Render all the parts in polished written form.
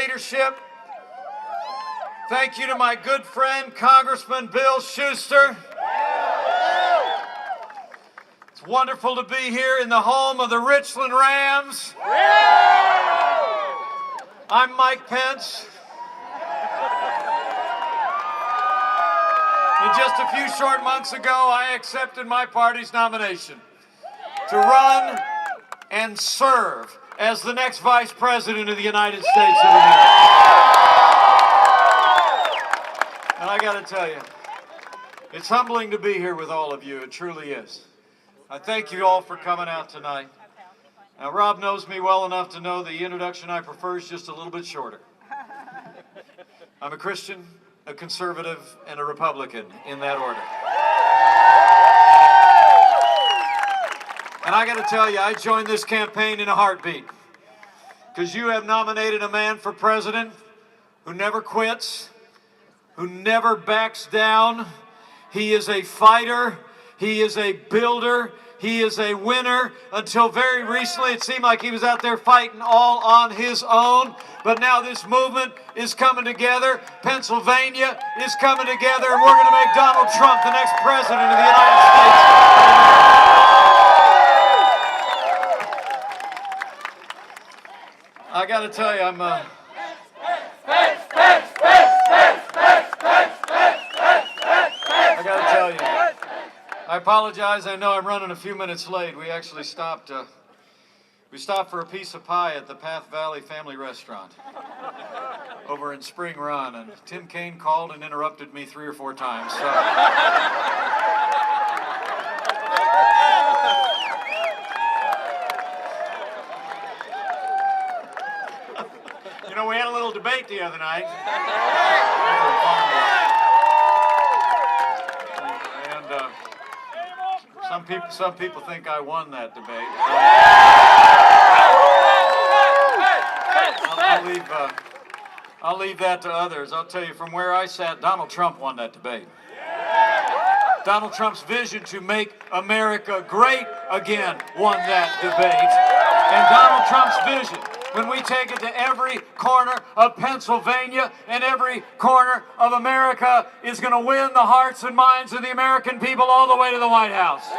leadership. Thank you to my good friend, Congressman Bill Schuster. It's wonderful to be here in the home of the Richland Rams. I'm Mike Pence. And just a few short months ago, I accepted my party's nomination to run and serve as the next Vice President of the United States of America. And I got to tell you, it's humbling to be here with all of you. It truly is. I thank you all for coming out tonight. Now, Rob knows me well enough to know the introduction I prefer is just a little bit shorter. I'm a Christian, a conservative, and a Republican in that order. And I got to tell you, I joined this campaign in a heartbeat because you have nominated a man for president who never quits, who never backs down. He is a fighter. He is a builder. He is a winner. Until very recently, it seemed like he was out there fighting all on his own. But now this movement is coming together. Pennsylvania is coming together, and we're going to make Donald Trump the next president of the United States. I got to tell you, I'm I got to tell you, I apologize. I know I'm running a few minutes late. We actually stopped. We stopped for a piece of pie at the Path Valley Family Restaurant over in Spring Run, and Tim Kaine called and interrupted me 3 or 4 times. So. You know, we had a little debate the other night. Some people think I won that debate. I'll leave that to others. I'll tell you, from where I sat, Donald Trump won that debate. Donald Trump's vision to make America great again won that debate. And Donald Trump's vision, when we take it to every corner of Pennsylvania and every corner of America, is going to win the hearts and minds of the American people all the way to the White House.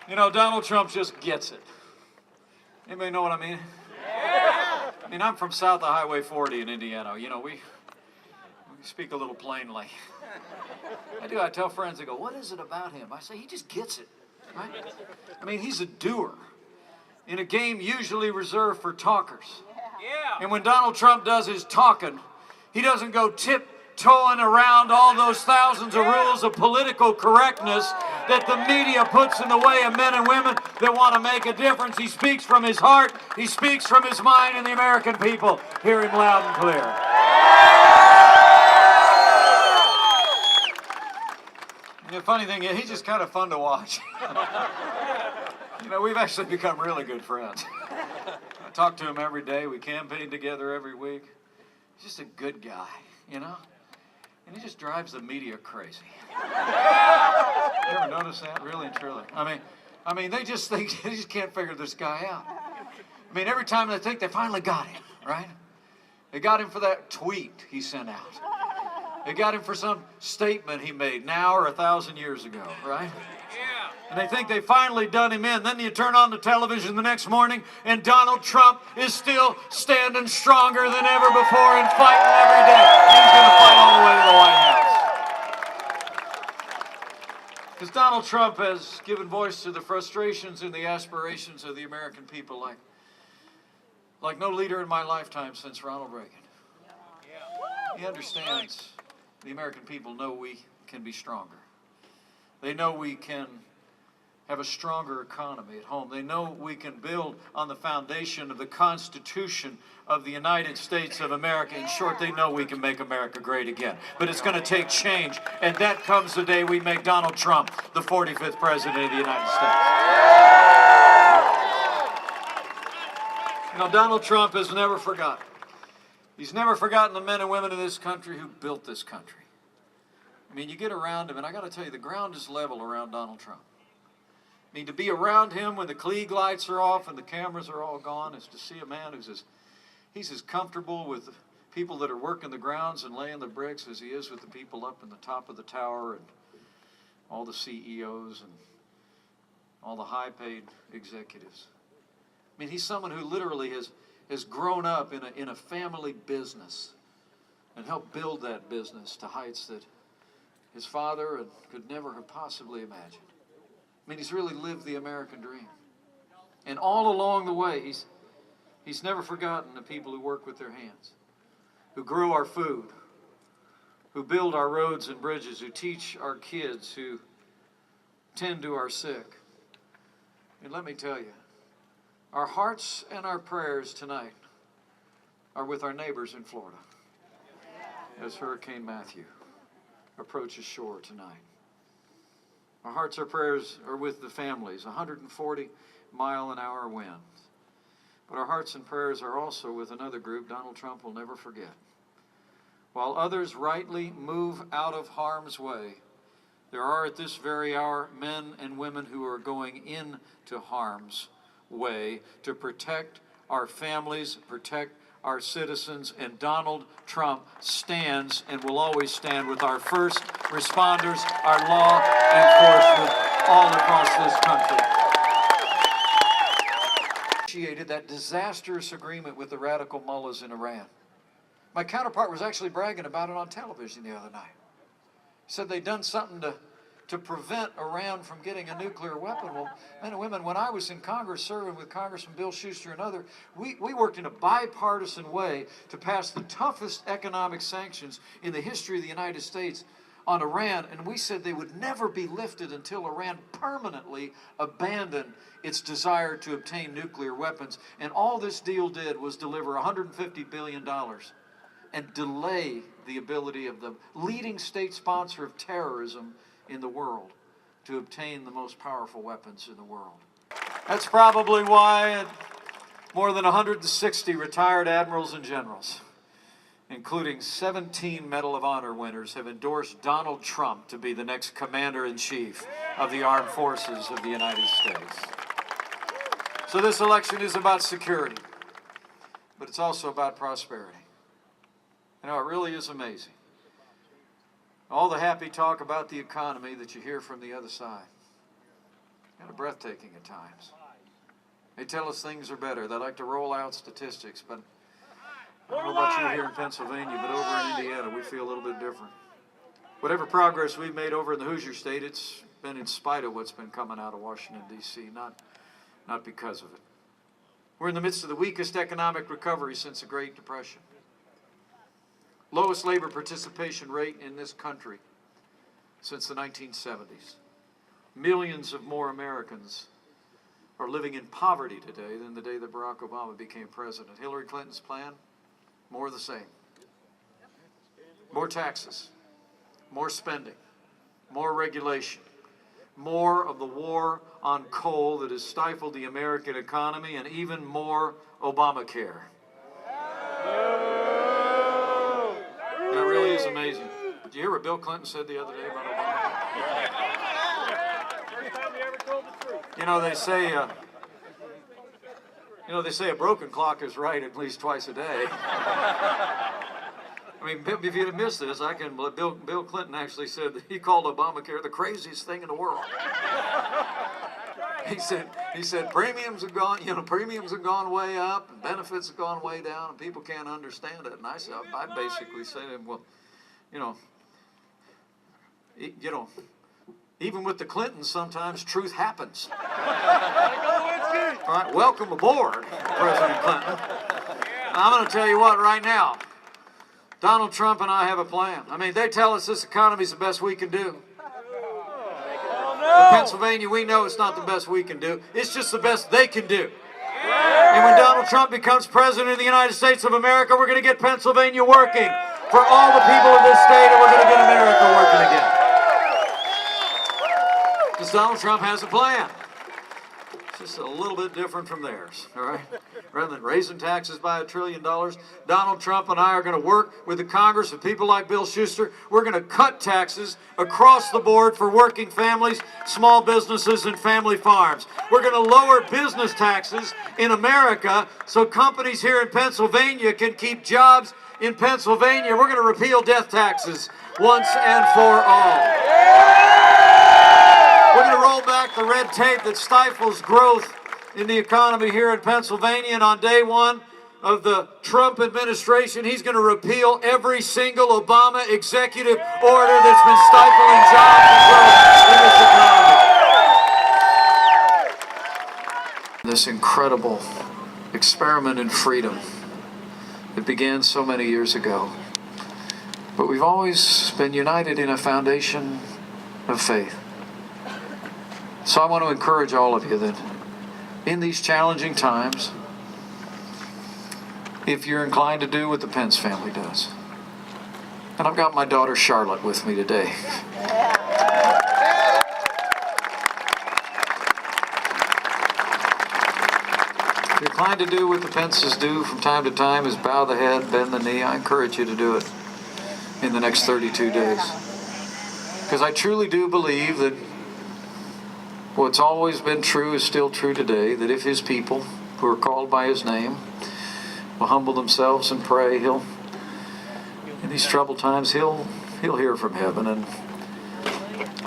You know, Donald Trump just gets it. Anybody know what I mean? I mean, I'm from south of Highway 40 in Indiana. You know, we speak a little plainly. I tell friends, they go, what is it about him? I say, he just gets it. Right? I mean, he's a doer in a game usually reserved for talkers. And when Donald Trump does his talking, he doesn't go tiptoeing around all those thousands of rules of political correctness that the media puts in the way of men and women that want to make a difference. He speaks from his heart, he speaks from his mind, and the American people hear him loud and clear. The funny thing is, he's just kind of fun to watch. You know, we've actually become really good friends. I talk to him every day. We campaign together every week. He's just a good guy, you know? And he just drives the media crazy. You ever notice that? Really and truly. I mean, they just think, they just can't figure this guy out. I mean, every time they think they finally got him, right? They got him for that tweet he sent out. They got him for some statement he made now or 1,000 years ago, right? Yeah. And they think they finally done him in. Then you turn on the television the next morning, and Donald Trump is still standing stronger than ever before and fighting every day. He's going to fight all the way to the White House. Because Donald Trump has given voice to the frustrations and the aspirations of the American people like no leader in my lifetime since Ronald Reagan. He understands. The American people know we can be stronger. They know we can have a stronger economy at home. They know we can build on the foundation of the Constitution of the United States of America. In short, they know we can make America great again. But it's going to take change, and that comes the day we make Donald Trump the 45th President of the United States. You know, Donald Trump has never forgotten. He's never forgotten the men and women of this country who built this country. I mean, you get around him, and I got to tell you, the ground is level around Donald Trump. I mean, to be around him when the Klieg lights are off and the cameras are all gone is to see a man he's as comfortable with the people that are working the grounds and laying the bricks as he is with the people up in the top of the tower and all the CEOs and all the high-paid executives. I mean, he's someone who literally has grown up in a family business and helped build that business to heights that his father could never have possibly imagined. I mean, he's really lived the American dream. And all along the way, he's never forgotten the people who work with their hands, who grow our food, who build our roads and bridges, who teach our kids, who tend to our sick. And let me tell you, our hearts and our prayers tonight are with our neighbors in Florida as Hurricane Matthew approaches shore tonight. Our hearts and prayers are with the families, 140-mile-an-hour winds. But our hearts and prayers are also with another group Donald Trump will never forget. While others rightly move out of harm's way, there are at this very hour men and women who are going into harm's way to protect our families, protect our citizens, and Donald Trump stands and will always stand with our first responders, our law enforcement all across this country. Initiated that disastrous agreement with the radical mullahs in Iran. My counterpart was actually bragging about it on television the other night. He said they'd done something to prevent Iran from getting a nuclear weapon. Well, men and women, when I was in Congress serving with Congressman Bill Schuster and others, we worked in a bipartisan way to pass the toughest economic sanctions in the history of the United States on Iran, and we said they would never be lifted until Iran permanently abandoned its desire to obtain nuclear weapons. And all this deal did was deliver $150 billion and delay the ability of the leading state sponsor of terrorism in the world to obtain the most powerful weapons in the world. That's probably why more than 160 retired admirals and generals, including 17 Medal of Honor winners, have endorsed Donald Trump to be the next Commander-in-Chief of the Armed Forces of the United States. So this election is about security, but it's also about prosperity. You know, it really is amazing. All the happy talk about the economy that you hear from the other side, kind of breathtaking at times. They tell us things are better. They like to roll out statistics, but I don't know about you here in Pennsylvania, but over in Indiana, we feel a little bit different. Whatever progress we've made over in the Hoosier State, it's been in spite of what's been coming out of Washington, D.C., not because of it. We're in the midst of the weakest economic recovery since the Great Depression. Lowest labor participation rate in this country since the 1970s. Millions of more Americans are living in poverty today than the day that Barack Obama became president. Hillary Clinton's plan, more of the same. More taxes, more spending, more regulation, more of the war on coal that has stifled the American economy, and even more Obamacare. That really is amazing. Did you hear what Bill Clinton said the other day about Obamacare? First time you ever told the truth. You know, they say a broken clock is right at least twice a day. I mean, if you'd have missed this, Bill Clinton actually said that he called Obamacare the craziest thing in the world. He said premiums have gone way up, and benefits have gone way down, and people can't understand it. And I basically said to him, well, even with the Clintons, sometimes truth happens. All right, welcome aboard, President Clinton. I'm going to tell you what right now. Donald Trump and I have a plan. I mean, they tell us this economy is the best we can do. In Pennsylvania, we know it's not the best we can do. It's just the best they can do. And when Donald Trump becomes president of the United States of America, we're going to get Pennsylvania working for all the people of this state, and we're going to get America working again. Because Donald Trump has a plan. It's just a little bit different from theirs, all right? rather than raising taxes by $1 trillion. Donald Trump and I are going to work with the Congress and people like Bill Schuster. We're going to cut taxes across the board for working families, small businesses, and family farms. We're going to lower business taxes in America so companies here in Pennsylvania can keep jobs in Pennsylvania. We're going to repeal death taxes once and for all. We're going to roll back the red tape that stifles growth in the economy here in Pennsylvania. And on day one of the Trump administration, he's going to repeal every single Obama executive order that's been stifling jobs and growth in this economy. This incredible experiment in freedom, it began so many years ago. But we've always been united in a foundation of faith. So I want to encourage all of you that in these challenging times, if you're inclined to do what the Pence family does, and I've got my daughter Charlotte with me today. If you're inclined to do what the Pences do from time to time, is bow the head, bend the knee, I encourage you to do it in the next 32 days. Because I truly do believe that what's always been true is still true today, that if his people who are called by his name will humble themselves and pray, in these troubled times, he'll hear from heaven and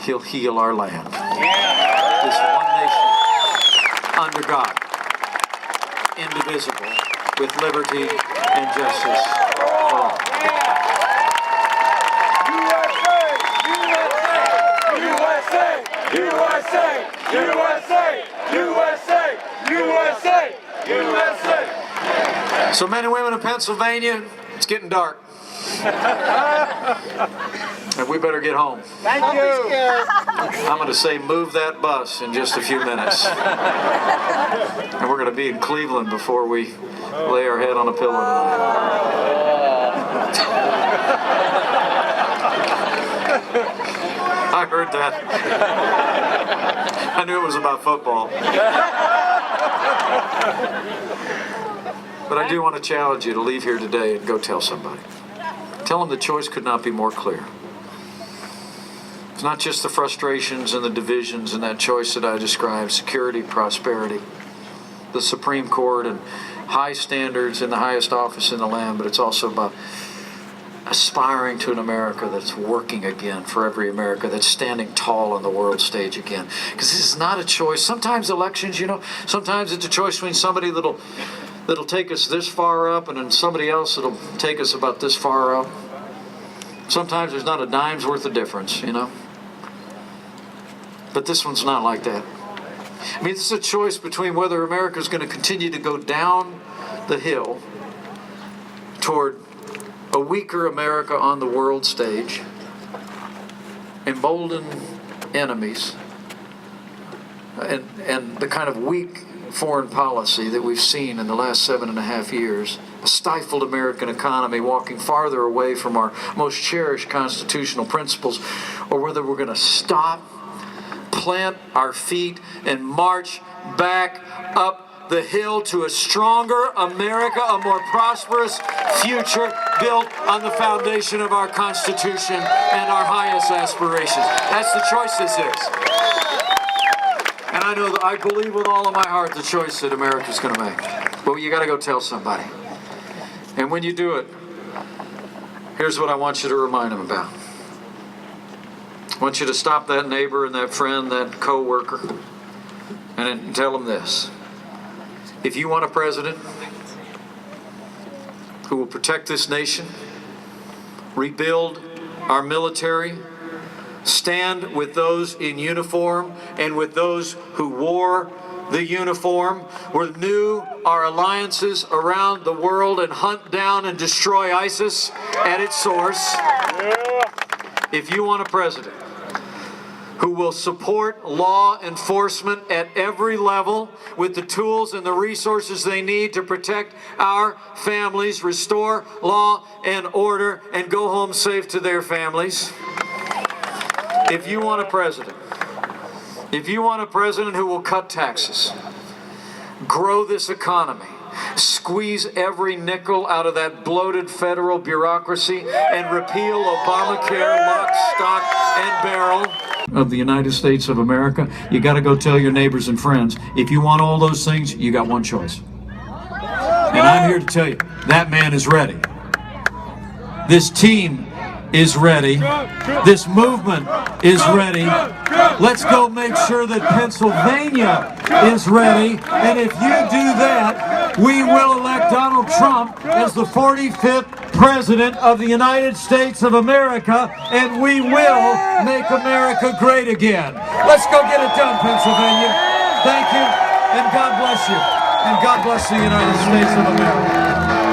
he'll heal our land. This one nation under God, indivisible, with liberty and justice for all. USA! USA! USA! USA! USA! So men and women in Pennsylvania, it's getting dark. And we better get home. Thank you! I'm going to say move that bus in just a few minutes. And we're going to be in Cleveland before we lay our head on a pillow tonight. I heard that. I knew it was about football. But I do want to challenge you to leave here today and go tell somebody. Tell them the choice could not be more clear. It's not just the frustrations and the divisions in that choice that I described, security, prosperity, the Supreme Court, and high standards in the highest office in the land, but it's also about aspiring to an America that's working again for every America, that's standing tall on the world stage again. Because this is not a choice. Sometimes elections, sometimes it's a choice between somebody that'll take us this far up and then somebody else that'll take us about this far up. Sometimes there's not a dime's worth of difference, But this one's not like that. I mean, this is a choice between whether America's going to continue to go down the hill toward a weaker America on the world stage, embolden enemies, and the kind of weak foreign policy that we've seen in the last 7.5 years, a stifled American economy walking farther away from our most cherished constitutional principles, or whether we're going to stop, plant our feet, and march back up the hill to a stronger America, a more prosperous future built on the foundation of our Constitution and our highest aspirations. That's the choice this is. And I believe with all of my heart the choice that America's going to make. But you got to go tell somebody. And when you do it, here's what I want you to remind them about. I want you to stop that neighbor and that friend, that co-worker, and tell them this. If you want a president who will protect this nation, rebuild our military, stand with those in uniform and with those who wore the uniform, renew our alliances around the world and hunt down and destroy ISIS at its source. If you want a president who will support law enforcement at every level with the tools and the resources they need to protect our families, restore law and order, and go home safe to their families. If you want a president who will cut taxes, grow this economy, squeeze every nickel out of that bloated federal bureaucracy, and repeal Obamacare lock, stock, and barrel of the United States of America, you got to go tell your neighbors and friends, if you want all those things, you got one choice. And I'm here to tell you, that man is ready. This team is ready. This movement is ready. Let's go make sure that Pennsylvania is ready. And if you do that, we will elect Donald Trump as the 45th President of the United States of America, and we will make America great again. Let's go get it done, Pennsylvania. Thank you, and God bless you. And God bless the United States of America.